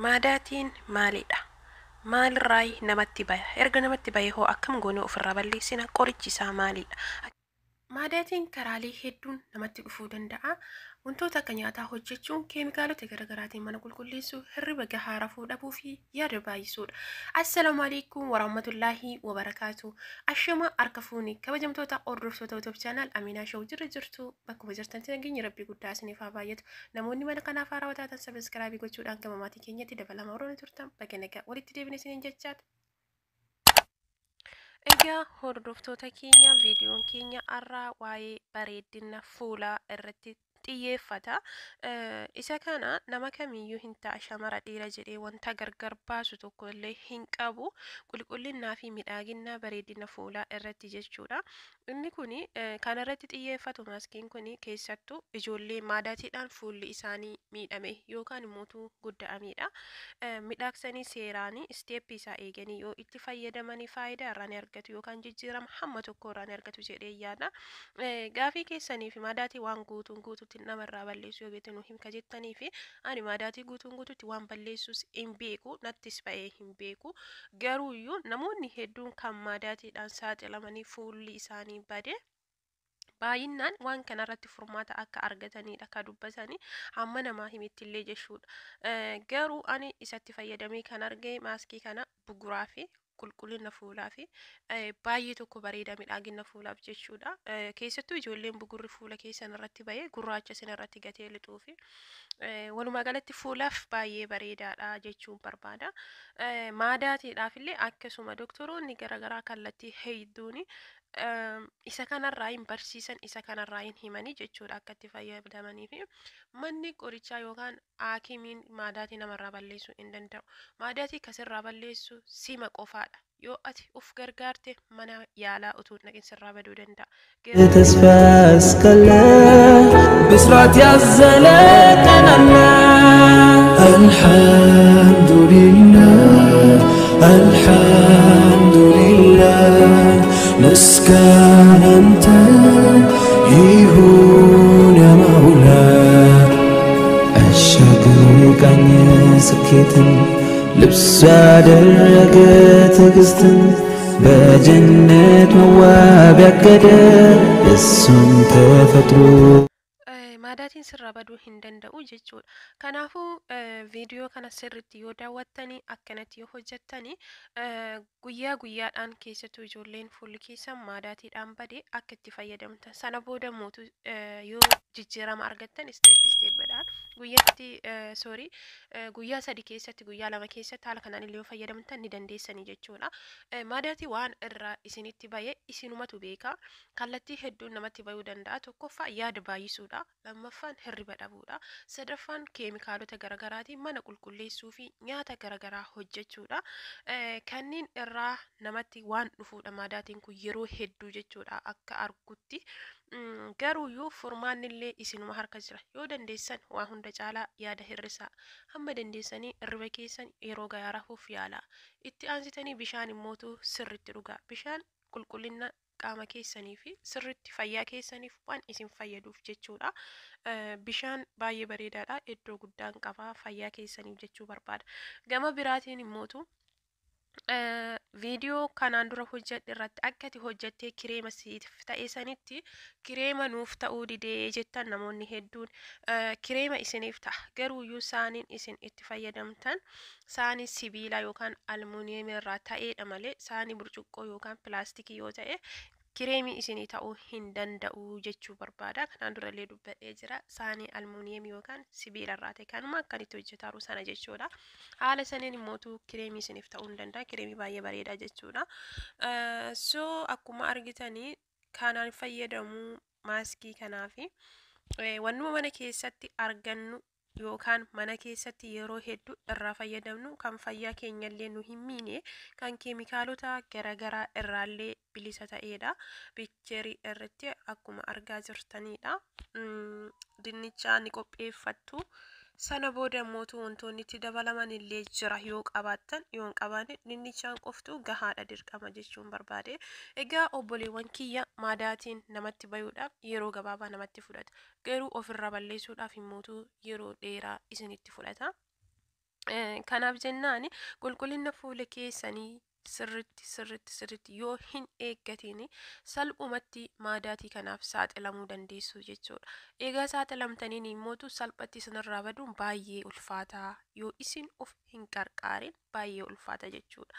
Maadaatiin maalidha? Maalirraa namatti baya? Erga namatti bahe hoo akkam goonee ofirraa balleessina? Qorichi isaa maalidha? Maadaatiin karaalee hedduun namatti dhufuu danda'a. Wantoota akka nyaataa hojjechuun keemikaalota garaagaraatiin mana qulqulleessuu, hirriba gahaa rafuu dhabuu fi yaada baay'isuudha. Assalaamu alaikum warahmatullaahi wabarakaatu. Ashama harka fuuni kabajamtoota hordoftoota YouTube channel Aminaa Show jirtu bakkuma jirtanitti nageenya rabbii guddaa isiniif haa baay'atu. Namoonni mana kanaaf haaraa taatan subscribe gochuudhaan gama maatii keenyatti dabalama warra turtan bakka nagaa walitti deebine isiniin jechaadha. Egaa hordoftoota keenya viidiyoon keenya har'aa waa'ee bareedina fuulaa irratti xiyyeeffata. Isa kana nama kamiyyuu hin ta'a shamara dhiira jedhee wanta gargar baasu tokko illee hin qabu. Qulqullinnaa fi miidhagina bareedina fuulaa irratti jechuudha. Inni kuni kan irratti xiyyeeffatu maaskiin kuni keessattuu ijoollee maadaatiidhaan fuulli isaanii miidhame yookaan immoo gudda'amedha. Midhaaksanii seeraanii isteeppii isaa eeganii yoo itti fayyadamanii faayidaa irraa ni argatu yookaan jijjiirama hamma tokko irraa ni argatu jedhee yaada. Gaafii keessanii fi maadaatii waan guutuutti namarraa balleessu yoo beeknu himka jettanii fi ani maadaatii guutuutti waan balleessus hin beeku, nattis ba'ee hin beeku. Garuuyyuu namoonni hedduun kan maadaatiidhaan saaxilamanii fuulli isaanii bade baay'inaan waan kanarratti furmaata akka argatanidha kan dubbatanii hamma namaa himittillee jechuudha. Garuu ani isatti fayyadamee kan arge maaskii kana buguraa fi qulqullina fuulaa fi baay'ee tokko bareeda miidhagina fuulaaf jechuudha. Keessattuu ijoolleen bugurri fuula keessan irratti bahee gurraacha isin irratti gatee lixuu fi walumaa galatti fuulaaf baay'ee bareedaadha jechuun barbaada. Maadaatiidhaaf illee akkasuma doktoroonni garaagaraa kallattii hedduun isa kanarraa hin barsiisan, isa kanarraa hin himanii jechuudha akka itti fayyadamanii fi manni qorichaa yookaan haakimiin maadaatii namarraa balleessuu hin danda'u. Maadaatii kasirraa balleessu sima qofaadha. Yoo ati uf gargaarte mana yaalaa utuu dhaqin sirraa baduu danda'a. ተስፋ እስካለ ብስራት ያዘለ ቀን አለ። አልሐምዱሊላህ አልሐምዱሊላህ ምስጋና አንተ ይሁን ያ መውላ አሻግረኝ ስኬትን ልብስ ያደረገ ትዕግስትን በጀነት መዋብ ያቀደ የሱን ተፈጥሮ maadaatiin sirraa baduu hin danda'u jechuudha. Kanaafuu viidiyoo kana sirriitti yoo daawwattanii akkanatti yoo hojjettanii guyyaa guyyaadhaan keessattuu ijoolleen fuulli keessan maadaatiidhaan badee akka itti fayyadamtan sana booda mootu yoo jijjiirama argattan isteeppiidhaan guyyaa sadi keessatti guyyaa lama keessatti haala kanaan illee yoo fayyadamtan ni dandeessanii jechuudha. Maadaatii waan irraa isinitti bahe isinumatu beeka. Kallattii hedduun namatti bahuu danda'a. Tokkoffaa yaada baay'isuudha. Lammaffaan hirriba dhabuudha. Sadaffaan keemikaalota garaagaraatiin mana qulqulleessuu fi nyaata garaagaraa hojjechuudha. Kanneen irraa namatti waan dhufuudha maadaatiin kun yeroo hedduu jechuudha akka argutti. Garuuyyuu furmaanni illee isinuma harka jira. Yoo dandeessan waa hunda caalaa yaada hirrisaa. Hamma dandeessanii hirriba keessan yeroo gahaa rafuuf yaalaa. Itti aansitanii bishaan immootu sirriitti dhugaa. Bishaan qulqullina qaama keessanii fi sirriitti fayyaa keessaniif waan isin fayyaduuf jechuudha. Bishaan baay'ee bareedaadha. Iddoo guddaan qaba fayyaa keessaniif jechuu barbaada. Gama biraatiin immootu viidiyoo kanaan dura hojjedhe irratti akkati hojjettee kireema siif ta'e sanitti kireema nuuf ta'uu didee jettan namoonni hedduun kireema isiniif ta'a. Garuuyyuu saaniin isin itti fayyadamtan saanii sibiilaa yookaan almuuniyeemii irraa ta'eedha malee saanii burcuqqoo yookaan pilaastikii yoo ta'e kireemii isinii ta'uu hin danda'u jechuu barbaada. Kanaan durallee dubbadhee jira. Saanii almuuniyeemii yookaan sibiila irraa ta'e kanuma akkanitti hojjetaaru sana jechuudha. Haala saniin immootu kireemii isiniif ta'uu hin danda'a. Kireemii baay'ee bareeda jechuudha. Akkuma argitanii kanaan fayyadamuu maaskii kanaafi wannuma mana keessatti argannu yookaan mana keessatti yeroo hedduu irraa fayyadamnu kan fayyaa keenyallee nu hin miine kan keemikaalota garaagaraa irraallee bilisa ta'edha. Piikcherii irratti akkuma argaa jirtanidha. Dinnichaa ni qopheeffattu. Sana booda mootu wantoonni itti dabalaman illee jira yoo qabaattan yoo hin qabaanne dinnichaan qoftu gahaadha dirqama jechuun barbaade. Egaa obboleewwan kiyya maadaatiin namatti bayuudhaaf yeroo gabaabaa namatti fudhata. Garuu ofirraa balleessuudhaaf immootu yeroo dheeraa isinitti fudhata. Kanaaf jennaani qulqullina fuula keessanii sirritti yoo hin eeggatiin salphumatti maadaatii kanaaf saaxilamuu dandeessu jechuudha. Egaa saaxilamtaniin immootu salphatti isinirraa baduun baay'ee ulfaataa yoo isin of hin qarqaarin baay'ee ulfaata jechuudha.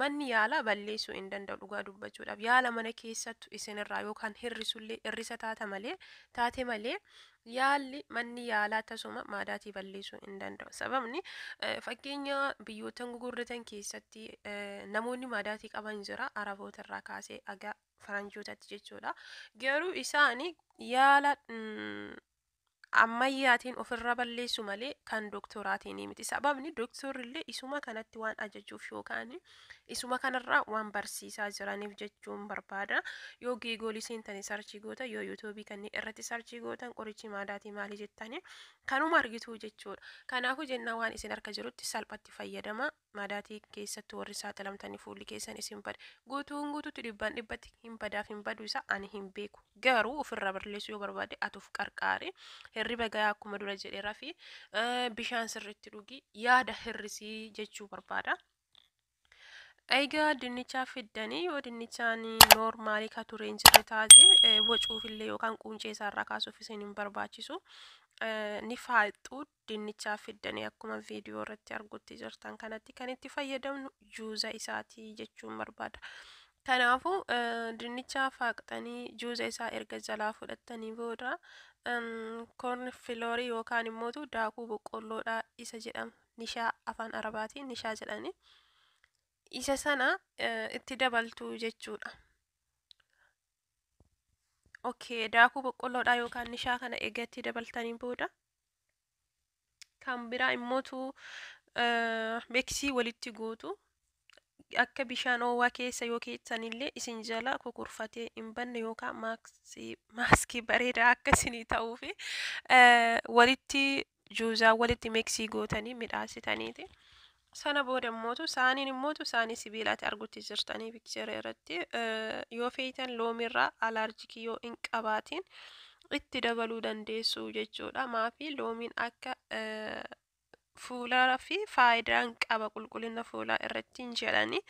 Manni yaalaa balleessuu hin danda'u dhugaa dubbachuudhaaf yaala mana keessattu isinirraa yookaan hir'isullee hir'isa taate malee yaalli manni yaalaa tasuma maadaatii balleessuu hin danda'u. Sababni fakkeenya biyyoota gurguddatan keessatti namoonni maadaatii qaban jira araboota irraa kaasee aga faranjootatti jechuudha. Garuu isaanii yaala ammayyaatiin ofirra balleessu malee kan doktoraatiin miti. Sababni doktorrillee isuma kanatti waan ajajuuf yookaan isuma kanarraa waan barsiisaa jiraniif jechuun barbaada. Yoo geegoolii seentanii sarchii goota yoo yuutuubii kanneen irratti sarchii gootan qorichi maadaatii maali jettanii kanuma argitu jechuudha. Kanaafuu jenna waan isin harka jirutti salphatti fayyadama. Maadaatii keessatti warri saaxilamtanii fuulli keessan isin bada. Guutuutti dhibbatti hin badu isa ani hin beeku. Garuu ofirra balleessuu yoo barbaade atuuf qarqaare. Hirriba gahaa akkuma dura jedheeraa fi bishaan sirriitti dhugi yaada hirrisii jechuu barbaada. Egaa dinnichaa fiddanii yoo dinnichaan noormaalii ka tureen jirre taate bocuufillee yookaan quncee isaarraa kaasuuf isin hin barbaachisu. Ni faaxuu dinnichaa fiddanii akkuma viidiyoo irratti argutti jirtan kanatti kan itti fayyadamnu juuza isaatii jechuun barbaada. Kanaafuu dinnichaa faaqxanii juuza isaa erga jalaa fudhattanii booda koorn filoorii yookaan immootu daakuu boqqolloodhaa isa jedhamu nishaa afaan arabaatiin nishaa jedhani isa sana itti dabaltu jechuudha. Daakuu boqqolloodhaa yookaan nishaa kana egaa itti dabaltanii booda kan biraa immootu beeksii walitti gootu. Akka bishaan oowwaa keessa yoo keessanillee isin jala kukurfatee hin banne yookaan maaskii bareedaa akka isinii ta'uufi walitti juuzaa walitti miksii gootanii midhaasitaniiti. Sana booda immootu saanii sibiilaatti argutti jirtanii piikchara irratti yoo feetan loomirraa alaarjikii yoo hin qabaatiin itti dabaluu dandeessu jechuudha. Maafi loomiin akka fuulaa fi faayidaan qaba qulqullina fuulaa irratti hin jedhani.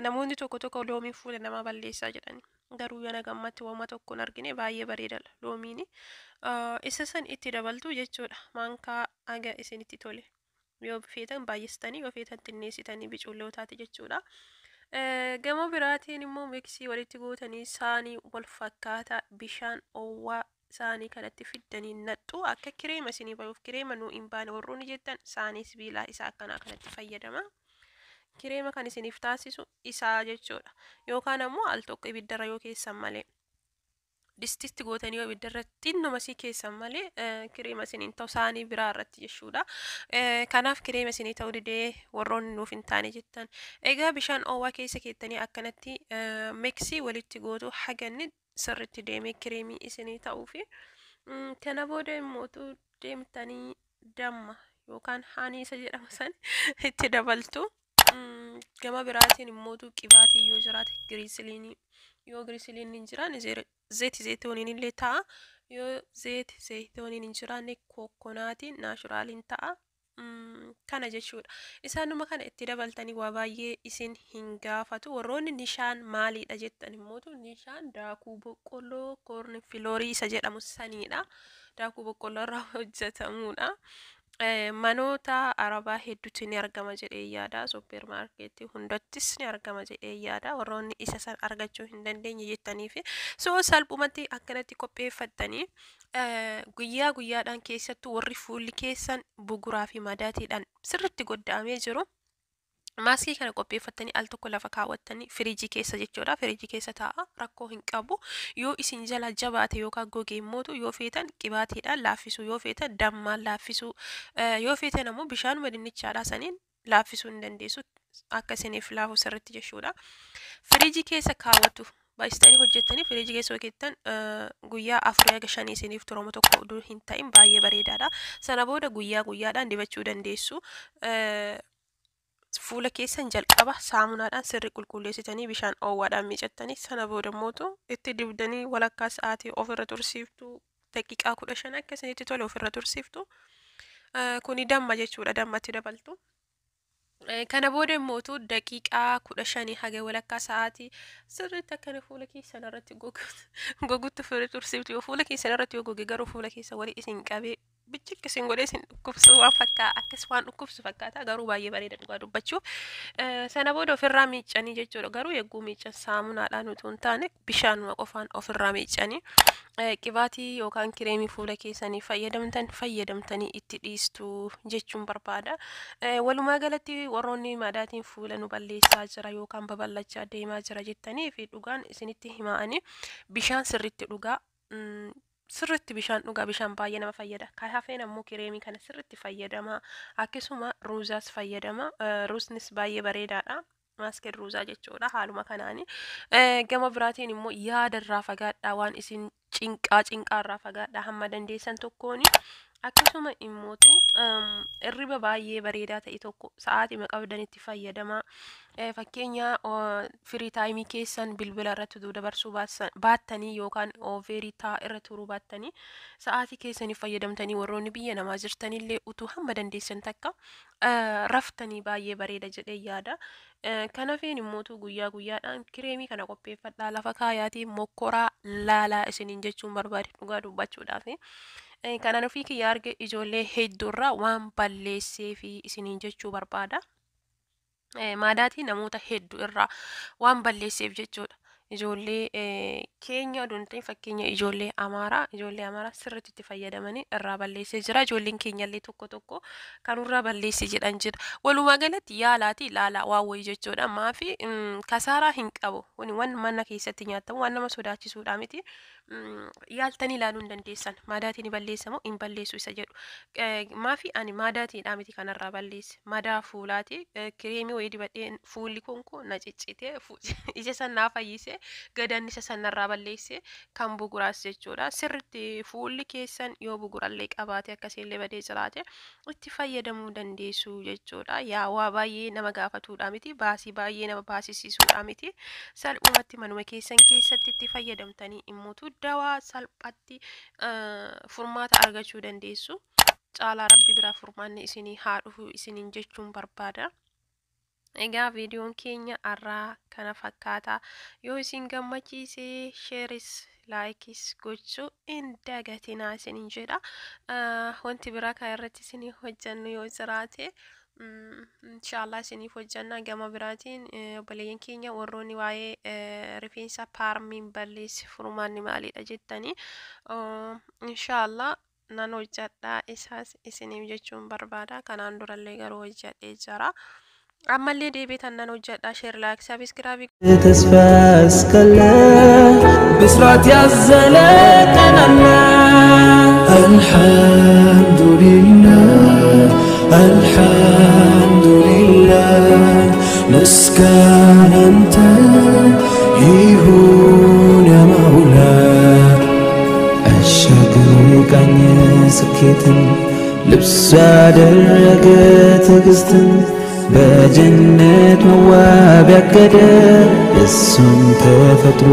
Namoonni tokko loomiin fuula nama balleessaa jedhani. Garuu yana gammatti wama tokko hin argine baay'ee bareedadha loomiin. Isa san itti dabaltu jechuudha. Maankaa aga isinitti tole. Yoo feetan baay'istanii yoo feetan xinneessitanii bicuullootaati jechuudha. Gama biraatiin immoo miksii walitti gootanii saanii wal fakkaataa bishaan oowwaa saanii kanatti fiddanii nattu akka kireema isinii bayuuf kireema nuu hin baane warroonni jettan saanii sibiilaa isaa akkanaa kanatti fayyadama. Kireema kan isiniif taasisu isaa jechuudha. Yookaan ammoo al tokko ibiddarra yoo keessan malee distitti gootanii yoo ibiddarra xinnuma sii keessan malee kireema isiniin ta'u saanii biraa irratti jechuudha. Kanaaf kireema isinii ta'uu didee warroonni nuuf hin taane jettan. Egaa bishaan oowwaa keessa keessanii akkanatti miksii walitti gootu haganni sirriitti deemee kireemii isinii ta'uufi kana booda immootu deemtanii damma yookaan haanii isa jedhamu san itti dabaltu. Gama biraatiin immootu qibaatii yoo jiraate giriisiliinii yoo giriisiliinii hin jiraanne zeetooniin illee ta'a. Yoo zeetooniin hin jiraanne kokkonaatiin naashuraaliin ta'a. Kana jechuudha. Isaanuma kana itti dabaltanii waa baay'ee isin hin gaafatu. Warroonni nishaan maaliidha jettan immootu nishaan daakuu boqqolloo koorn filoorii isa jedhamu saniidha. Daakuu boqqolloo irraa hojjetamudha. Manoota arabaa hedduutti ni argama jedhee yaada. Suuppermaarkeetii hundattis ni argama jedhee yaada. Warroonni isa san argachuu hin dandeenye jettaniif salphumatti akkanatti qopheeffattanii guyyaa guyyaadhaan keessattuu warri fuulli keessan buguraa fi madaatiidhaan sirriitti godda'amee jiru. Maaskii kana qopheeffattanii al tokko lafa kaawwattanii firiijii keessa jechuudha. Firiijii keessa taa'a rakkoo hin qabu. Yoo isin jala jabaate yookaan gogee immootu yoo feetan qibaatiidhaan laaffisuu yoo feetan dammaan laaffisuu yoo feetan ammoo bishaanuma dinnichaadhaa saniin laaffisuu hin dandeessu akka isiniif laafu sirriitti jechuudha. Firiijii keessa kaawwatu. Baay'istanii hojjettanii firiijii keessa hojjettan guyyaa 4-5 isiniif turamu tokko oduu hin ta'in baay'ee bareedaadha. Sana booda guyyaa guyyaadhaan dibachuu dandeessu. Fuula keessan jalqaba saamunaadhaan sirri qulqulleessitanii bishaan oowwaadhaan miicattanii sana booda immootu itti dibdanii walakkaa sa'aatii ofirra tursiiftu daqiiqaa 15 akka isinitti tole ofirra tursiiftu. kuni damma jechuudha dammatti dabaltu. Kana booda immoo daqiiqaa 15 haga walakkaa sa'aatii sirriitti akkana fuula keessan irratti gogutti firii tursiiftu yoo fuula keessan irratti yoo goge garuu fuula keessa walii isin qabee bichikki isin godhee isin dhukkubsu waan fakkaata akkas waan dhukkubsu fakkaata garuu baay'ee bareeda dhugaa dubbachuuf sana booda ofirraa miiccanii jechuudha garuu yegguu miiccan saamunaadhaan utuu hin taane bishaanuma qofaan ofirraa miiccanii qibaatii yookaan kireemii fuula keessanii fayyadamtanii itti dhiistu jechuun barbaada. Walumaa galatti warroonni maadaatiin fuula nu balleessaa jira yookaan babal'achaa deemaa jira jettanii fi dhugaan isinitti hima'anii bishaan sirriitti dhugaa. Sirriitti bishaan dhugaa bishaan baay'ee nama fayyada. Kan hafeen ammoo kireemii kana sirriitti fayyadama. Akkasuma ruuzaas fayyadama. Ruuznis baay'ee bareedaadha. Maaskii ruuzaa jechuudha haaluma kanaani. Gama biraatiin immoo yaadarraa fagaadhaa waan isin cinqaarraa fagaadhaa hamma dandeessan tokkooni. Akkasuma immootu irriba baay'ee bareedaa ta'e tokko sa'aatii qabdanitti fayyadama. Fakkeenya firii taayimii keessan bilbila irratti dabarsuu baattanii yookaan ooverii irra turuu baattanii sa'aatii keessanii fayyadamtanii warroonni biyya namaa jirtanillee utuu hamma dandeessan takka raftanii baay'ee bareeda jedhee yaada. Kanaafin immootu guyyaa guyyaadhaan kireemii kana qopheeffadhaa lafa kaayaatii mokkoraa laalaa isiniin jechuun barbaade dhugaa dubbachuudhaaf. Kanaan ofii kiyya arge ijoollee hedduurraa waan balleessee fi isiniin jechuu barbaada. Maadaatii namoota hedduu irraa waan balleesseef jechuudha. Ijoollee keenya dunte fakkeenya ijoollee amaaraa sirriitti itti fayyadamanii irraa balleessee jira. Ijoolleen keenyallee tokko kanurraa balleessee jedhan jira. Walumaa galatti yaalaati laalaa waan wayii jechuudha. Maafi kasaaraa hin qabu. Kuni waan mana keessatti nyaatamu waan nama sodaachisuudha miti. Yaaltanii ilaaluu hin dandeessan. Maadaatiin balleessamoo hin balleessu isa jedhu. Maafi ani maadaatiidhaa miti kanarraa balleesse. Madaa fuulaati. Kireemii wayii dibadhee fuulli kun na ciccitee ija sanaa fayyisee gadanni isa sanarraa balleesse kan buguraas jechuudha. Sirriitti fuulli keessan yoo bugurallee qabaate akkasiillee badee jiraate itti fayyadamuu dandeessu jechuudha. Yaa waa baay'ee nama gaafatuudha miti. Baasii baay'ee nama baasisiisuudha miti. Salphumatti manuma keessan keessatti itti fayyadamtanii immootu dawaa salphatti furmaata argachuu dandeessu. Caalaa rabbi biraa furmaanni isinii haa dhufu isiniin jechuun barbaada. Egaa viidiyoon keenya har'aa kana fakkaata. Yoo isin gammachiise sheeris laayikis gochuu hin dagatinaa isiniin jedha. Wanti biraa kan irratti isinii hojjannu yoo jiraate inshallah isiniif hojjanna. Gama biraatiin obboleeyyan keenya warroonni waa'ee rifeensa paarmiin balleessi furmaanni maalidha jettanii inshallah nan hojjadhaa isaas isiniif jechuun barbaada. Kanaan durallee garuu hojjadhee jira. Ammallee deebiitan nan hojjadhaa sheer laayik sabiskiraayib ተስፋ እስካለ ብስራት ያዘለ ቀን አለ አልሐምዱሊላህ ምስጋና አንተ ይሁን ያ መውላ አሻግረኝ ስኬትን ልብስ ያደረገ ትዕግስትን በጀነት መዋብ ያቀደ የሱን ተፈጥሮ